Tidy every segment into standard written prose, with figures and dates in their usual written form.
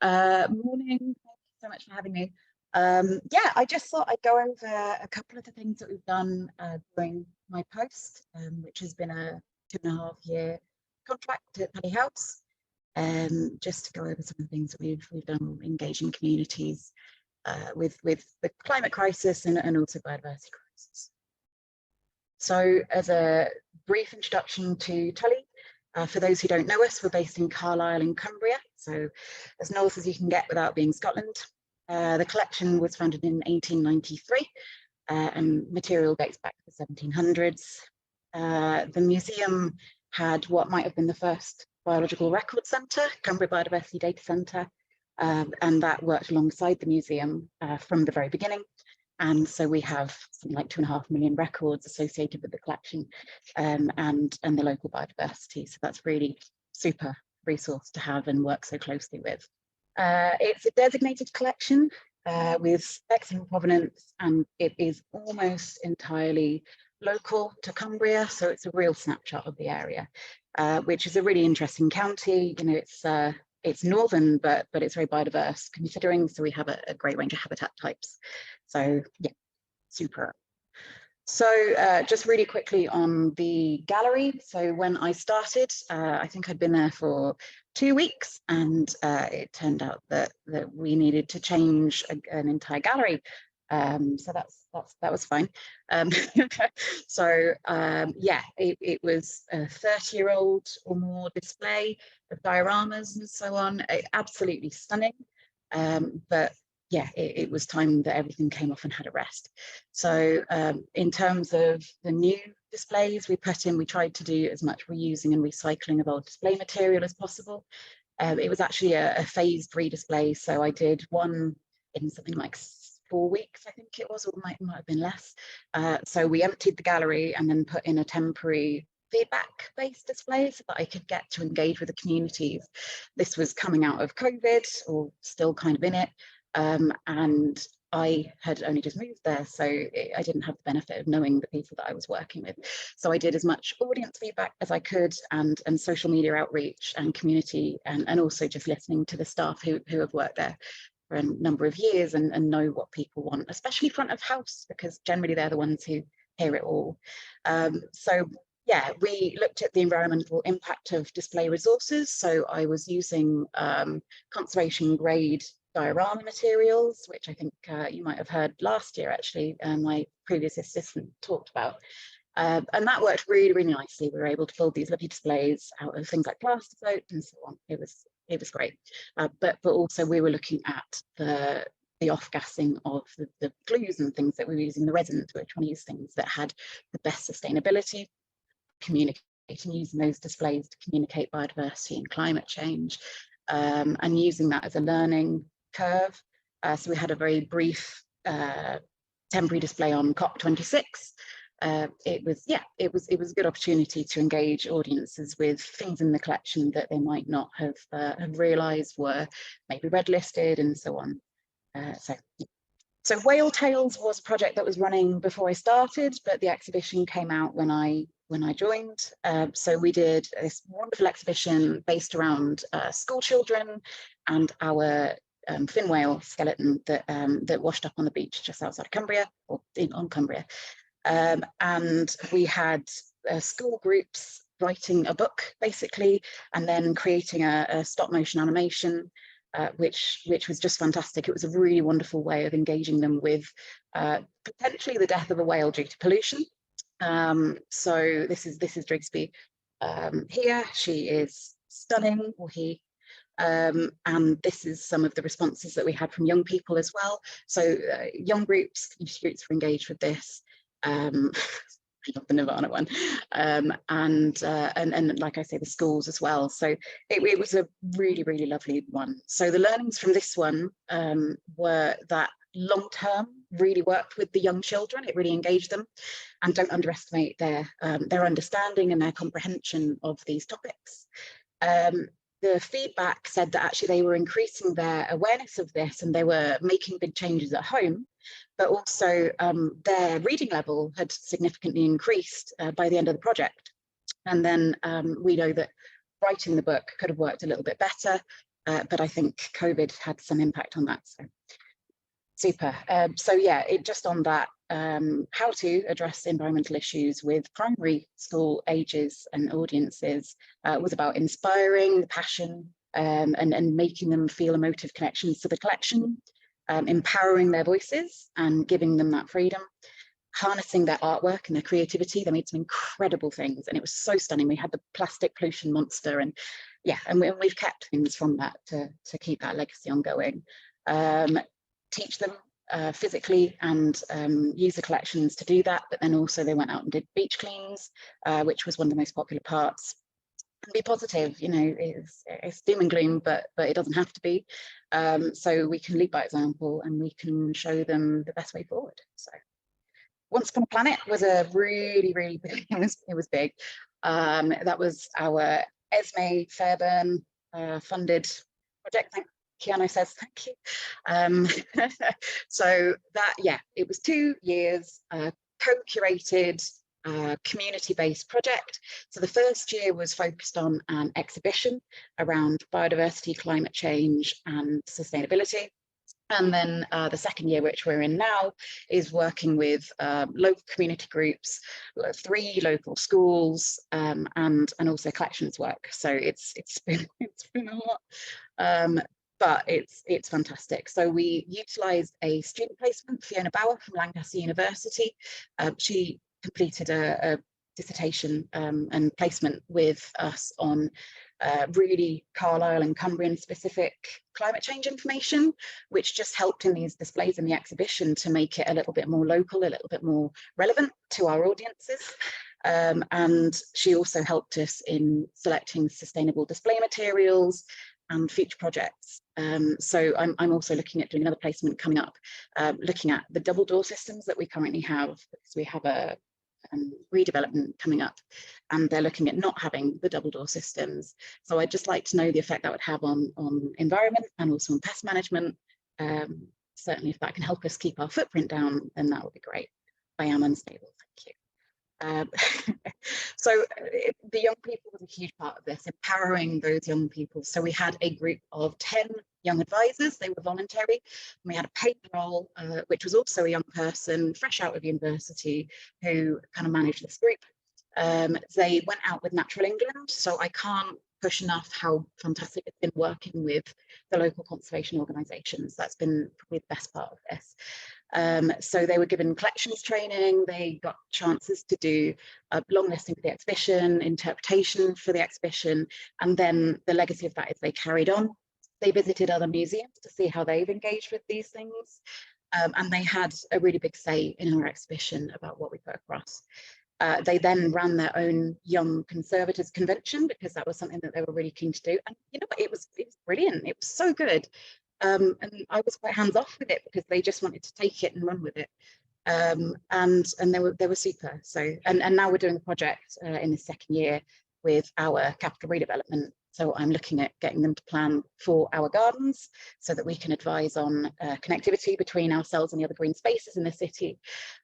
Morning, thank you so much for having me. Yeah, I just thought I'd go over a couple of the things that we've done during my post, which has been a 2.5-year contract at Paddy House, just to go over some of the things that we've done engaging communities with the climate crisis and also biodiversity crisis. So as a brief introduction to Tullie, for those who don't know us, we're based in Carlisle in Cumbria, so as north as you can get without being Scotland. The collection was founded in 1893 and material dates back to the 1700s. The museum had what might have been the first biological record centre, Cumbria Biodiversity Data Centre, and that worked alongside the museum from the very beginning. And so we have something like 2.5 million records associated with the collection and the local biodiversity. So that's really super resource to have and work so closely with. It's a designated collection with excellent provenance, and it is almost entirely local to Cumbria. So it's a real snapshot of the area, which is a really interesting county. You know, it's northern, but it's very biodiverse considering, so we have a great range of habitat types. So yeah, super. So just really quickly on the gallery. So when I started, I think I'd been there for 2 weeks, and it turned out that we needed to change an entire gallery. So that was fine. So yeah, it was a 30-year-old or more display of dioramas and so on. Absolutely stunning. But yeah, it was time that everything came off and had a rest. So in terms of the new displays we tried to do as much reusing and recycling of old display material as possible. It was actually a phased redisplay. So I did one in something like 4 weeks, I think it was, or might have been less. So we emptied the gallery and then put in a temporary feedback-based display so that I could get to engage with the communities. This was coming out of COVID, or still kind of in it. And I had only just moved there, so I didn't have the benefit of knowing the people that I was working with. So I did as much audience feedback as I could, and social media outreach and community, and also just listening to the staff who have worked there for a number of years and know what people want, especially front of house, because generally they're the ones who hear it all. So yeah, we looked at the environmental impact of display resources. So I was using conservation grade diorama materials, which I think you might have heard last year, actually, my previous assistant talked about. And that worked really, really nicely. We were able to build these lovely displays out of things like plaster float and so on. It was great. But also we were looking at the off-gassing of the glues and things that we were using, the resins. We were trying to use things that had the best sustainability, communicating, using those displays to communicate biodiversity and climate change, and using that as a learning curve. So we had a very brief temporary display on COP26. It was a good opportunity to engage audiences with things in the collection that they might not have realised were maybe red listed and so on. So Whale Tales was a project that was running before I started, but the exhibition came out when I joined. So we did this wonderful exhibition based around school children and our fin whale skeleton that washed up on the beach just outside of Cumbria, or on Cumbria. And we had school groups writing a book, basically, and then creating a stop motion animation, which was just fantastic. It was a really wonderful way of engaging them with potentially the death of a whale due to pollution. So this is Drigsby here. She is stunning, or he. And this is some of the responses that we had from young people as well. So young groups were engaged with this. I love the Nirvana one, and like I say, the schools as well. So it was a really, really lovely one. So the learnings from this one were that long-term really worked with the young children. It really engaged them, and don't underestimate their understanding and their comprehension of these topics. The feedback said that actually they were increasing their awareness of this, and they were making big changes at home, but also their reading level had significantly increased by the end of the project. And then we know that writing the book could have worked a little bit better. but I think COVID had some impact on that. So super. So yeah, it just on that, how to address environmental issues with primary school ages and audiences was about inspiring the passion and making them feel emotive connections to the collection, empowering their voices and giving them that freedom, harnessing their artwork and their creativity. They made some incredible things and it was so stunning. We had the plastic pollution monster, and yeah, and we've kept things from that to keep that legacy ongoing. Teach them physically and use the collections to do that, but then also they went out and did beach cleans, which was one of the most popular parts. And be positive, you know, it's doom and gloom, but it doesn't have to be. So we can lead by example and we can show them the best way forward. So Once Upon a Planet was a really big, it was big. That was our Esme Fairburn funded project. Keanu says thank you. So that, yeah, it was 2 years, co-curated, community-based project. So the first year was focused on an exhibition around biodiversity, climate change, and sustainability. And then the second year, which we're in now, is working with local community groups, 3 local schools, and also collections work. So it's been a lot. But it's fantastic. So we utilised a student placement, Fiona Bauer from Lancaster University. She completed a dissertation and placement with us on really Carlisle and Cumbrian specific climate change information, which just helped in these displays in the exhibition to make it a little bit more local, a little bit more relevant to our audiences. And she also helped us in selecting sustainable display materials and future projects. So I'm also looking at doing another placement coming up, looking at the double door systems that we currently have, because we have a redevelopment coming up and they're looking at not having the double door systems. So I'd just like to know the effect that would have on environment and also on pest management. Certainly if that can help us keep our footprint down, then that would be great. I am unstable, thank you. So the young people was a huge part of this, empowering those young people. So we had a group of 10 young advisors, they were voluntary, and we had a paid role, which was also a young person fresh out of university who kind of managed this group. They went out with Natural England, so I can't push enough how fantastic it's been working with the local conservation organisations. That's been probably the best part of this. So they were given collections training, they got chances to do a long listing for the exhibition, interpretation for the exhibition, and then the legacy of that is they carried on. They visited other museums to see how they've engaged with these things, and they had a really big say in our exhibition about what we put across. They then ran their own Young Conservators Convention because that was something that they were really keen to do. And you know what, it was brilliant, it was so good. And I was quite hands off with it because they just wanted to take it and run with it. And they were super. So and now we're doing a project in the second year with our capital redevelopment. So I'm looking at getting them to plan for our gardens so that we can advise on connectivity between ourselves and the other green spaces in the city,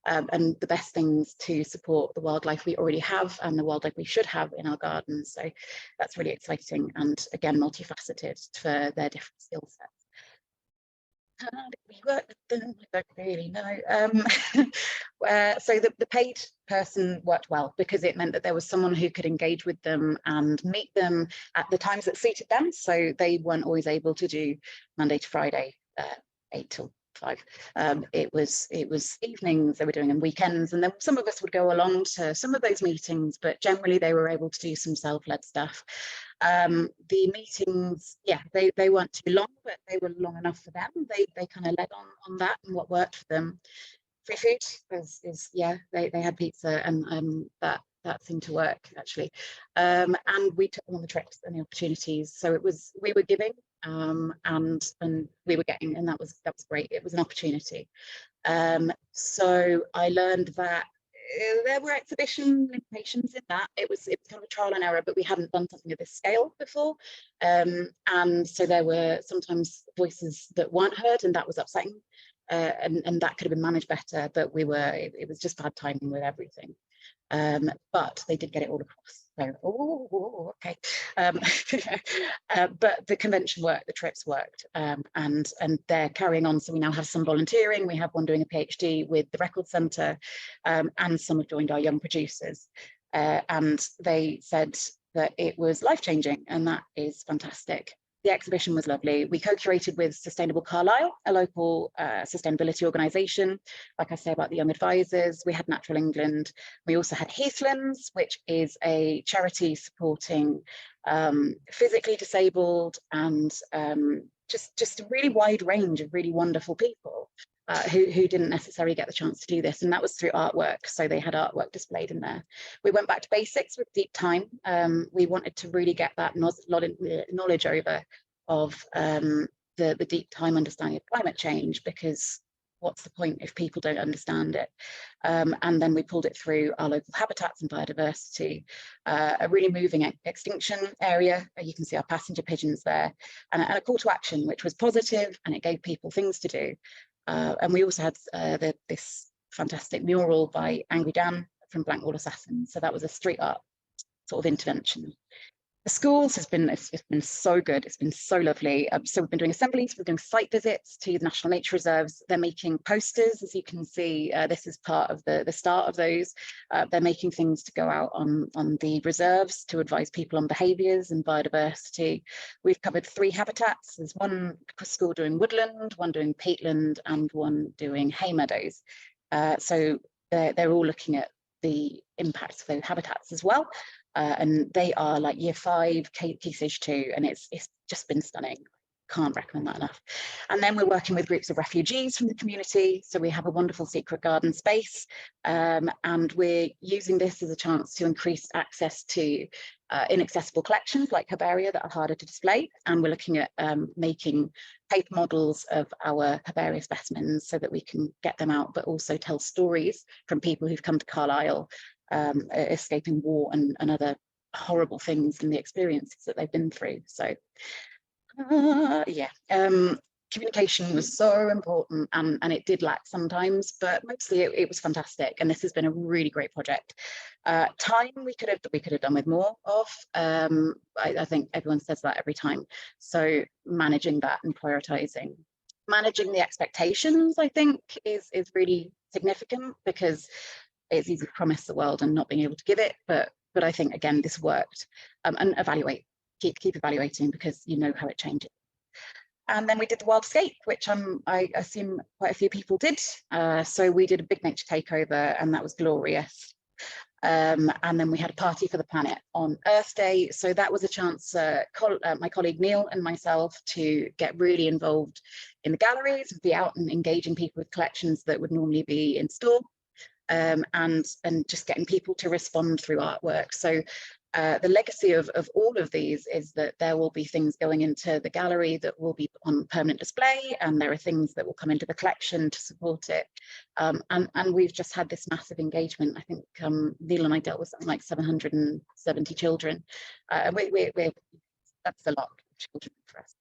and the best things to support the wildlife we already have and the wildlife we should have in our gardens. So that's really exciting and again multifaceted for their different skill sets. How did we work with them? I don't really know. So the paid person worked well because it meant that there was someone who could engage with them and meet them at the times that suited them. So they weren't always able to do Monday to Friday, 8 till 5. It was evenings they were doing, and weekends, and then some of us would go along to some of those meetings, but generally they were able to do some self-led stuff. The meetings, yeah, they weren't too long, but they were long enough for them. They kind of led on that and what worked for them. Free food is yeah, they had pizza, and that seemed to work actually. And we took them on the trips and the opportunities. So it was, we were giving and we were getting, and that was great. It was an opportunity. So I learned that there were exhibition limitations in that. It was kind of a trial and error, but we hadn't done something of this scale before. And so there were sometimes voices that weren't heard, and that was upsetting. And that could have been managed better, but it was just bad timing with everything. but they did get it all across. So, okay. But the convention worked, the trips worked, and they're carrying on. So we now have some volunteering. We have one doing a PhD with the Record Centre, and some have joined our young producers. And they said that it was life-changing, and that is fantastic. The exhibition was lovely. We co-curated with Sustainable Carlisle, a local sustainability organisation. Like I say about the young advisors, we had Natural England. We also had Heathlands, which is a charity supporting physically disabled and just a really wide range of really wonderful people who didn't necessarily get the chance to do this. And that was through artwork. So they had artwork displayed in there. We went back to basics with deep time. We wanted to really get that knowledge over of the deep time understanding of climate change, because what's the point if people don't understand it? And then we pulled it through our local habitats and biodiversity, a really moving extinction area. You can see our passenger pigeons there, and a call to action, which was positive, and it gave people things to do. And we also had this fantastic mural by Angry Dan from Blank Wall Assassins. So that was a street art sort of intervention. The schools it's been so good. It's been so lovely. So we've been doing assemblies, we're doing site visits to the National Nature Reserves. They're making posters, as you can see. This is part of the start of those. They're making things to go out on the reserves to advise people on behaviours and biodiversity. We've covered 3 habitats. There's one school doing woodland, one doing peatland, and one doing hay meadows. So they're all looking at the impacts of those habitats as well. And they are like year 5, Key Stage 2, and it's just been stunning. Can't recommend that enough. And then we're working with groups of refugees from the community. So we have a wonderful secret garden space, and we're using this as a chance to increase access to inaccessible collections like herbaria that are harder to display. And we're looking at making paper models of our herbaria specimens so that we can get them out, but also tell stories from people who've come to Carlisle, escaping war and other horrible things and the experiences that they've been through. So communication was so important, and it did lack sometimes, but mostly it was fantastic, and this has been a really great project. Time we could have done with more of. I think everyone says that every time. So managing that and prioritizing. Managing the expectations, I think, is really significant, because it's easy to promise the world and not being able to give it, but I think again this worked. And evaluate, keep evaluating, because you know how it changes. And then we did the Wildscape, which I assume quite a few people did. So we did a big nature takeover, and that was glorious. And then we had a party for the planet on Earth Day. So that was a chance, my colleague Neil and myself, to get really involved in the galleries, be out and engaging people with collections that would normally be in store. And just getting people to respond through artwork. So the legacy of all of these is that there will be things going into the gallery that will be on permanent display, and there are things that will come into the collection to support it. And we've just had this massive engagement. I think Neil and I dealt with something like 770 children. That's a lot of children for us.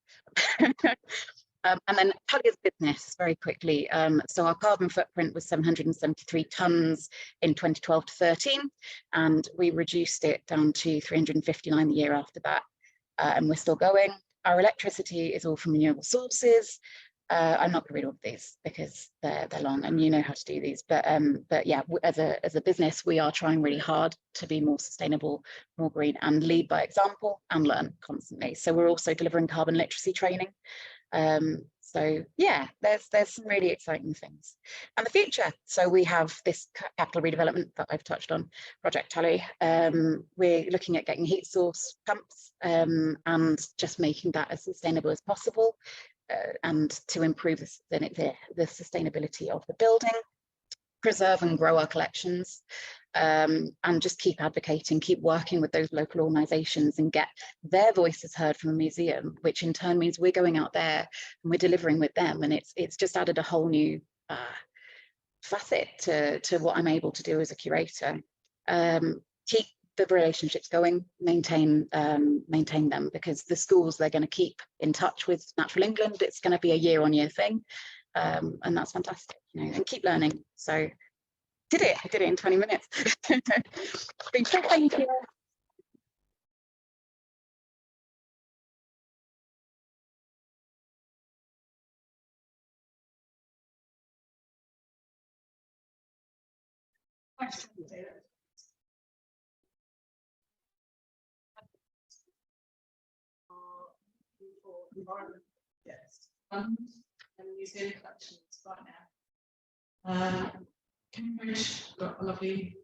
And then Tullie as business, very quickly. So our carbon footprint was 773 tonnes in 2012 to 13, and we reduced it down to 359 the year after that, and we're still going. Our electricity is all from renewable sources. I'm not going to read all of these because they're long, and you know how to do these. But yeah, as a business, we are trying really hard to be more sustainable, more green, and lead by example and learn constantly. So we're also delivering carbon literacy training. So yeah, there's some really exciting things. And the future, so we have this capital redevelopment that I've touched on, Project Tullie. We're looking at getting heat source pumps, and just making that as sustainable as possible, and to improve the sustainability of the building, preserve and grow our collections, and just keep advocating, keep working with those local organisations and get their voices heard from a museum, which in turn means we're going out there and we're delivering with them. And it's just added a whole new facet to what I'm able to do as a curator. Keep the relationships going, maintain them, because the schools, they're going to keep in touch with Natural England. It's going to be a year-on-year thing, and that's fantastic, you know, and keep learning. So Did it? I did it in 20 minutes. Thank you. Yes. And museum collections right now. Cambridge got a lovely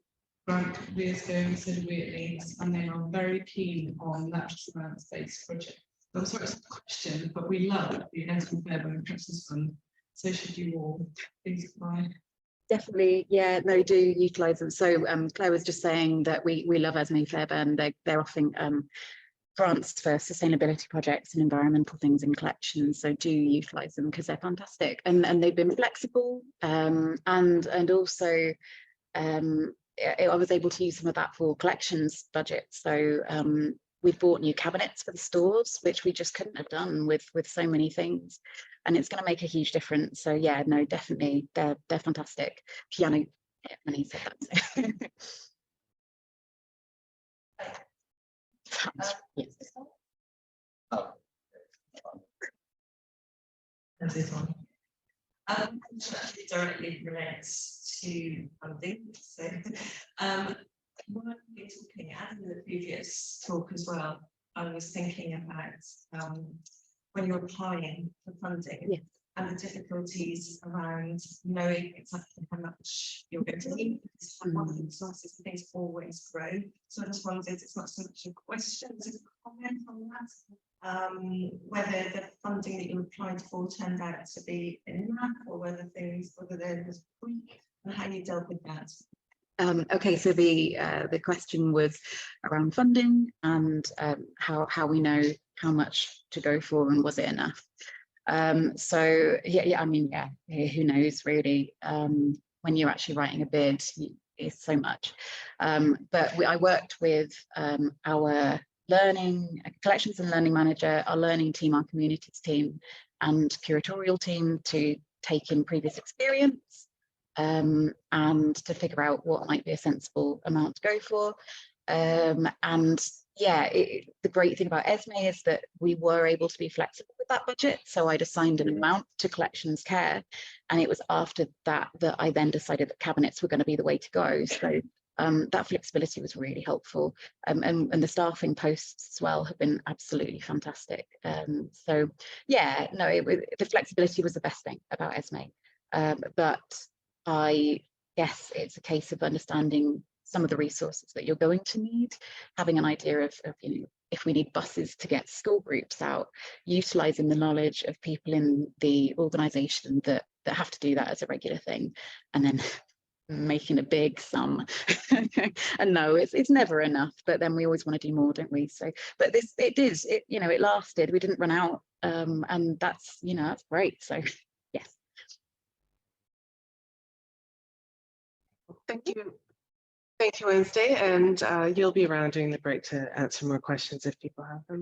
grant a couple of years ago, and so do we at Leeds, and they are very keen on natural science-based projects. I'm sorry, it's a question, but we love the Esme Fairbairn Precious Fund. So should you all please apply. Definitely, yeah, no, do utilise them. So Claire was just saying that we love Esme Fairbairn. They're offering grants for sustainability projects and environmental things in collections. So do utilise them because they're fantastic, and they've been flexible, and also I was able to use some of that for collections budget. So we've bought new cabinets for the stores, which we just couldn't have done with so many things, and it's going to make a huge difference. So yeah, no, definitely, they're fantastic. Keanu, when he said that. Yes. Oh. This one. Actually directly relates to funding. So when we were talking, as in the previous talk as well, I was thinking about when you're applying for funding, yes, and the difficulties around knowing exactly how much you're going to need, because funding sources and things always grow. So I just wondered, it's not so much a question, it's a comment on that. Whether the funding that you applied for turned out to be enough, or whether there was a tweak, and how you dealt with that. Okay, so the question was around funding and how we know how much to go for and was it enough. So yeah, I mean, yeah, who knows really. When you're actually writing a bid, it's so much. But I worked with our collections and learning manager, our learning team, our communities team, and curatorial team to take in previous experience and to figure out what might be a sensible amount to go for. And yeah, the great thing about Esme is that we were able to be flexible with that budget. So I'd assigned an amount to collections care, and it was after that I then decided that cabinets were going to be the way to go. So that flexibility was really helpful, and the staffing posts as well have been absolutely fantastic. So yeah, no, the flexibility was the best thing about Esme, but I guess it's a case of understanding some of the resources that you're going to need, having an idea of you know, if we need buses to get school groups out, utilising the knowledge of people in the organisation that have to do that as a regular thing, and then making a big sum. And no, it's never enough, but then we always want to do more, don't we? So but it lasted, we didn't run out, and that's, you know, that's great. So yes. Thank you. Thank you, Wednesday, and you'll be around during the break to answer more questions if people have them.